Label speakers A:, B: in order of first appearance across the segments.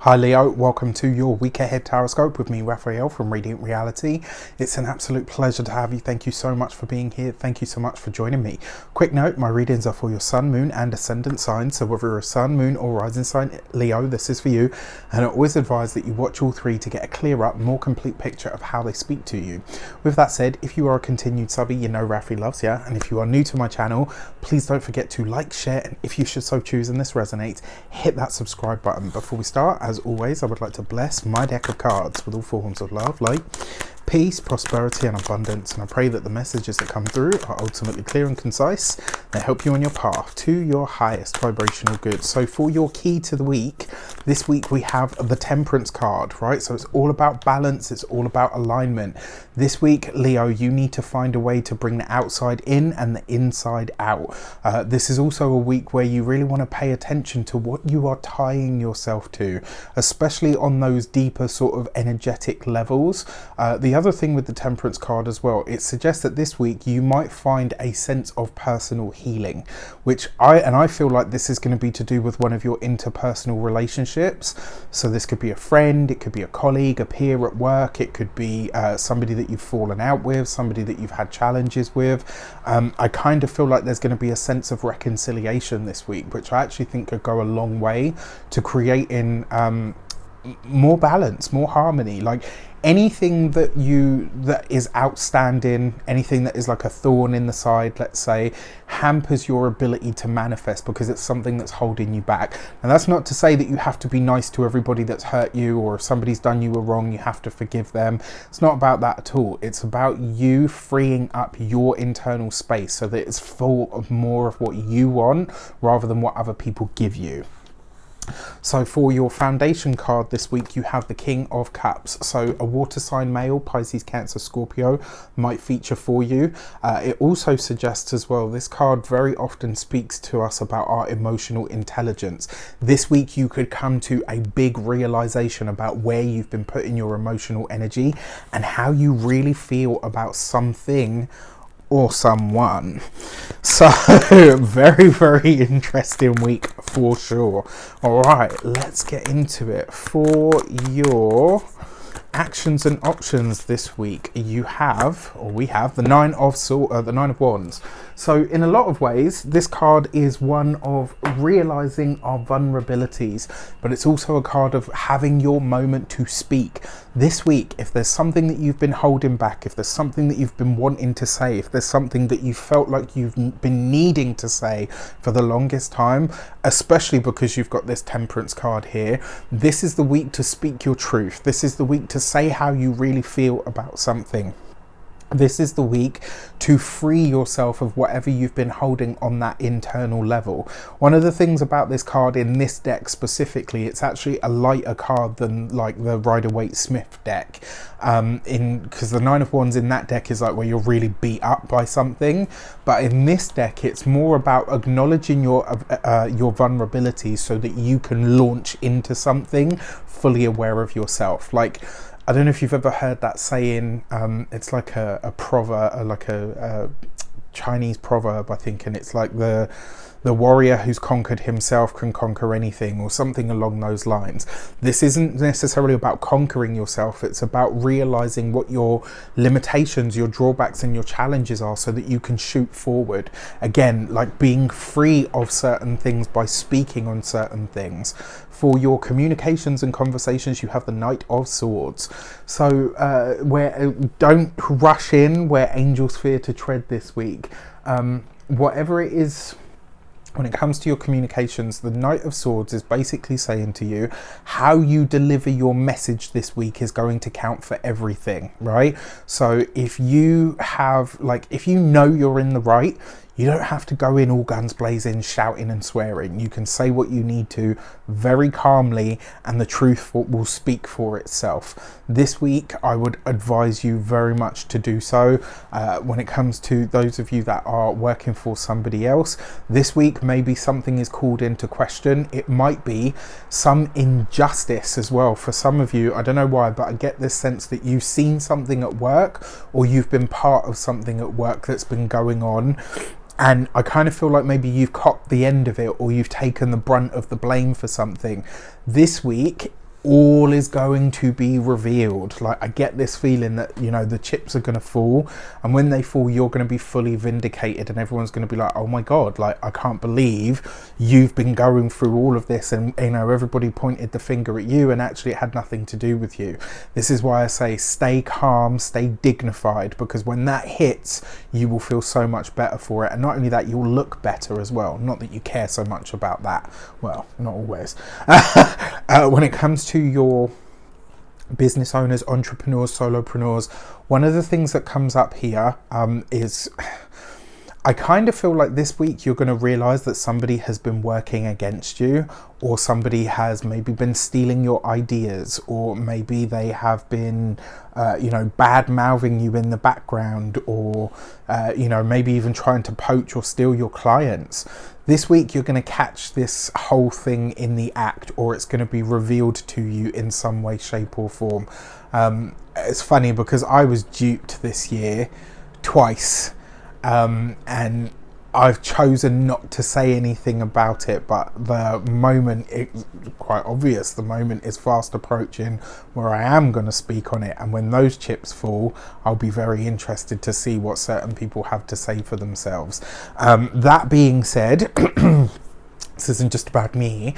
A: Hi Leo, welcome to your week ahead Taroscope with me, Raphael from Reydiant Reality. It's an absolute pleasure to have you. Thank you so much for being here. Thank you so much for joining me. Quick note, my readings are for your sun, moon and ascendant signs. So whether you're a sun, moon or rising sign Leo, this is for you. And I always advise that you watch all three to get a clearer, more complete picture of how they speak to you. With that said, if you are a continued subby, you know Rafi loves you. And if you are new to my channel, please don't forget to like, share, and if you should so choose and this resonates, hit that subscribe button. Before we start, as always, I would like to bless my deck of cards with all forms of love, light, peace, prosperity and abundance, and I pray that the messages that come through are ultimately clear and concise. They help you on your path to your highest vibrational good. So for your key to the week, this week we have the Temperance card, right? So it's all about balance, it's all about alignment. This week, Leo, you need to find a way to bring the outside in and the inside out. This is also a week where you really want to pay attention to what you are tying yourself to, especially on those deeper sort of energetic levels. The other thing with the Temperance card as well, it suggests that this week you might find a sense of personal healing, which I feel like this is going to be to do with one of your interpersonal relationships. So this could be a friend, it could be a colleague, a peer at work, it could be somebody that you've fallen out with, somebody that you've had challenges with. I kind of feel like there's going to be a sense of reconciliation this week, which I actually think could go a long way to creating more balance, more harmony. Like anything that is outstanding, anything that is like a thorn in the side, let's say, hampers your ability to manifest because it's something that's holding you back. And that's not to say that you have to be nice to everybody that's hurt you, or if somebody's done you a wrong you have to forgive them. It's not about that at all. It's about you freeing up your internal space so that it's full of more of what you want rather than what other people give you. So for your foundation card this week, you have the King of Cups. So a water sign male, Pisces, Cancer, Scorpio might feature for you. It also suggests as well, this card very often speaks to us about our emotional intelligence. This week you could come to a big realization about where you've been putting your emotional energy and how you really feel about something or someone. So very, very interesting week for sure. All right, let's get into it. For your actions and options this week, we have the Nine of Wands. So in a lot of ways, this card is one of realizing our vulnerabilities, but it's also a card of having your moment to speak. This week, if there's something that you've been holding back, if there's something that you've been wanting to say, if there's something that you felt like you've been needing to say for the longest time, especially because you've got this Temperance card here, this is the week to speak your truth. This is the week to say how you really feel about something. This is the week to free yourself of whatever you've been holding on that internal level. One of the things about this card in this deck specifically, it's actually a lighter card than like the Rider-Waite-Smith deck. Because the Nine of Wands in that deck is like where you're really beat up by something. But in this deck, it's more about acknowledging your vulnerabilities so that you can launch into something fully aware of yourself. Like, I don't know if you've ever heard that saying, it's like a proverb, like a Chinese proverb, I think, and it's like the warrior who's conquered himself can conquer anything, or something along those lines. This isn't necessarily about conquering yourself, it's about realizing what your limitations, your drawbacks and your challenges are so that you can shoot forward. Again, like being free of certain things by speaking on certain things. For your communications and conversations, you have the Knight of Swords. So don't rush in where angels fear to tread this week. Whatever it is, when it comes to your communications, the Knight of Swords is basically saying to you, how you deliver your message this week is going to count for everything, right? So if you have, like, if you know you're in the right, you don't have to go in all guns blazing, shouting and swearing. You can say what you need to very calmly and the truth will speak for itself. This week, I would advise you very much to do so. When it comes to those of you that are working for somebody else, this week maybe something is called into question. It might be some injustice as well. For some of you, I don't know why, but I get this sense that you've seen something at work or you've been part of something at work that's been going on. And I kind of feel like maybe you've copped the end of it or you've taken the brunt of the blame for something. This week, all is going to be revealed. Like, I get this feeling that, you know, the chips are going to fall, and when they fall, you're going to be fully vindicated, and everyone's going to be like, oh my God, like, I can't believe you've been going through all of this, and, you know, everybody pointed the finger at you, and actually it had nothing to do with you. This is why I say stay calm, stay dignified, because when that hits, you will feel so much better for it. And not only that, you'll look better as well. Not that you care so much about that. Well, not always. When it comes to your business owners, entrepreneurs, solopreneurs, one of the things that comes up here is I kind of feel like this week you're going to realize that somebody has been working against you, or somebody has maybe been stealing your ideas, or maybe they have been, you know, bad mouthing you in the background, or, you know, maybe even trying to poach or steal your clients. This week you're going to catch this whole thing in the act, or it's going to be revealed to you in some way, shape or form. It's funny because I was duped this year twice. And I've chosen not to say anything about it, but the moment, it's quite obvious, the moment is fast approaching where I am going to speak on it, and when those chips fall, I'll be very interested to see what certain people have to say for themselves. That being said, this isn't just about me.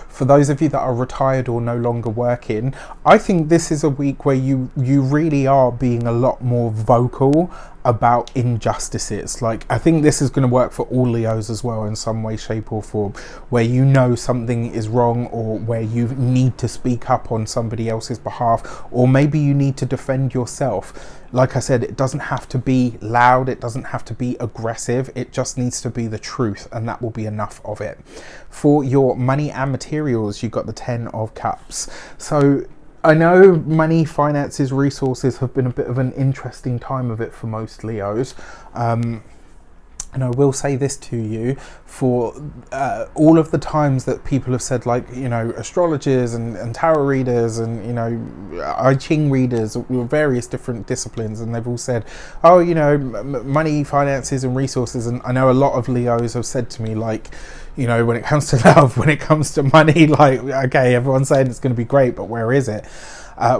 A: For those of you that are retired or no longer working, I think this is a week where you really are being a lot more vocal about injustices. Like, I think this is going to work for all Leos as well in some way, shape or form, where you know something is wrong, or where you need to speak up on somebody else's behalf, or maybe you need to defend yourself. Like I said, it doesn't have to be loud, it doesn't have to be aggressive, it just needs to be the truth, and that will be enough of it. For your money and materials, you've got the 10 of Cups. So I know money, finances, resources have been a bit of an interesting time of it for most Leos. And I will say this to you, for all of the times that people have said, like, you know, astrologers and tarot readers and, you know, I Ching readers, various different disciplines, and they've all said, oh, you know, money, finances and resources. And I know a lot of Leos have said to me, like, you know, when it comes to love, when it comes to money, like, okay, everyone's saying it's going to be great, but where is it?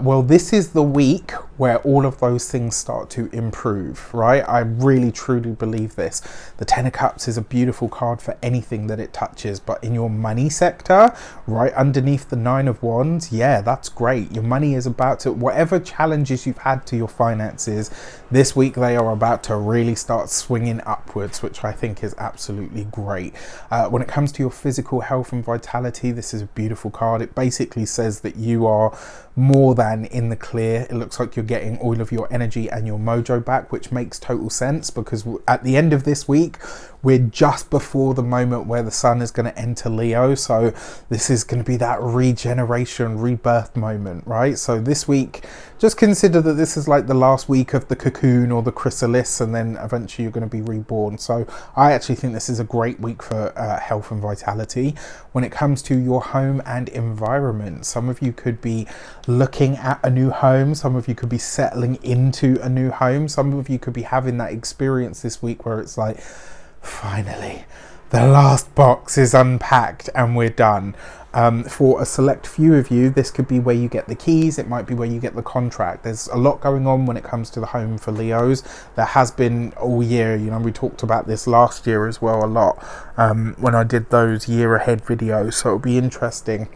A: Well, this is the week where all of those things start to improve, right? I really truly believe this. The 10 of Cups is a beautiful card for anything that it touches, but in your money sector, right underneath the 9 of Wands, yeah, that's great. Your money is about to, whatever challenges you've had to your finances, this week they are about to really start swinging upwards, which I think is absolutely great. When it comes to your physical health and vitality, this is a beautiful card. It basically says that you are more than in the clear. It looks like you're getting all of your energy and your mojo back, which makes total sense, because at the end of this week we're just before the moment where the sun is going to enter Leo, so this is going to be that regeneration, rebirth moment, right? So this week, just consider that this is like the last week of the cocoon or the chrysalis, and then eventually you're going to be reborn. So I actually think this is a great week for health and vitality. When it comes to your home and environment, some of you could be looking at a new home, some of you could be settling into a new home, some of you could be having that experience this week where it's like, finally, the last box is unpacked and we're done. For a select few of you, this could be where you get the keys, it might be where you get the contract. There's a lot going on when it comes to the home for Leos. There has been all year, you know, we talked about this last year as well a lot when I did those year ahead videos, so it'll be interesting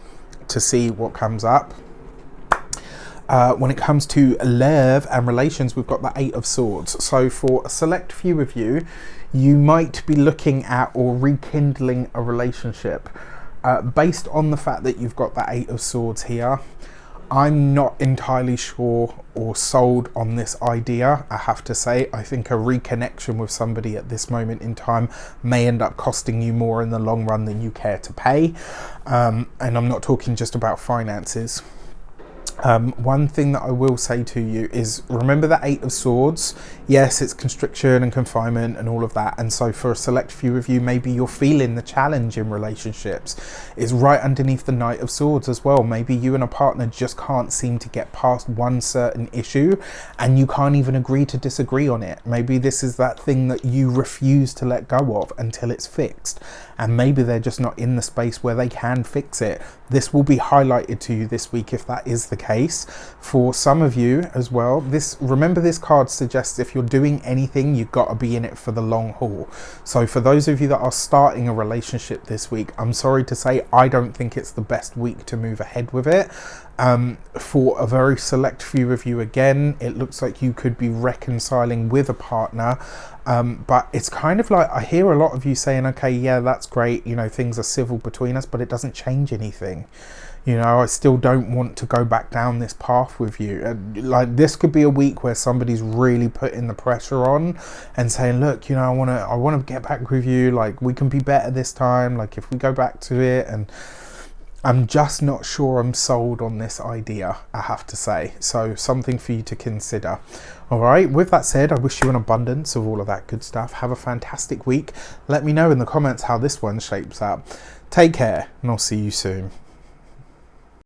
A: to see what comes up. When it comes to love and relations, we've got the 8 of Swords. So for a select few of you, you might be looking at or rekindling a relationship. Based on the fact that you've got the 8 of Swords here, I'm not entirely sure or sold on this idea, I have to say. I think a reconnection with somebody at this moment in time may end up costing you more in the long run than you care to pay. And I'm not talking just about finances. One thing that I will say to you is, remember the Eight of Swords. Yes, it's constriction and confinement and all of that, and so for a select few of you, maybe you're feeling the challenge in relationships is right underneath the Knight of Swords as well. Maybe you and a partner just can't seem to get past one certain issue, and you can't even agree to disagree on it. Maybe this is that thing that you refuse to let go of until it's fixed, and maybe they're just not in the space where they can fix it. This will be highlighted to you this week if that is the case. For some of you as well, remember this card suggests if you're doing anything, you've got to be in it for the long haul. So for those of you that are starting a relationship this week, I'm sorry to say I don't think it's the best week to move ahead with it. For a very select few of you, again, it looks like you could be reconciling with a partner, but it's kind of like I hear a lot of you saying, okay, yeah, that's great, you know, things are civil between us, but it doesn't change anything. You know, I still don't want to go back down this path with you. Like, this could be a week where somebody's really putting the pressure on and saying, look, you know, I want to get back with you, like, we can be better this time, like if we go back to it. And I'm just not sure I'm sold on this idea, I have to say. So something for you to consider. All right, with that said, I wish you an abundance of all of that good stuff. Have a fantastic week. Let me know in the comments how this one shapes up. Take care, and I'll see you soon.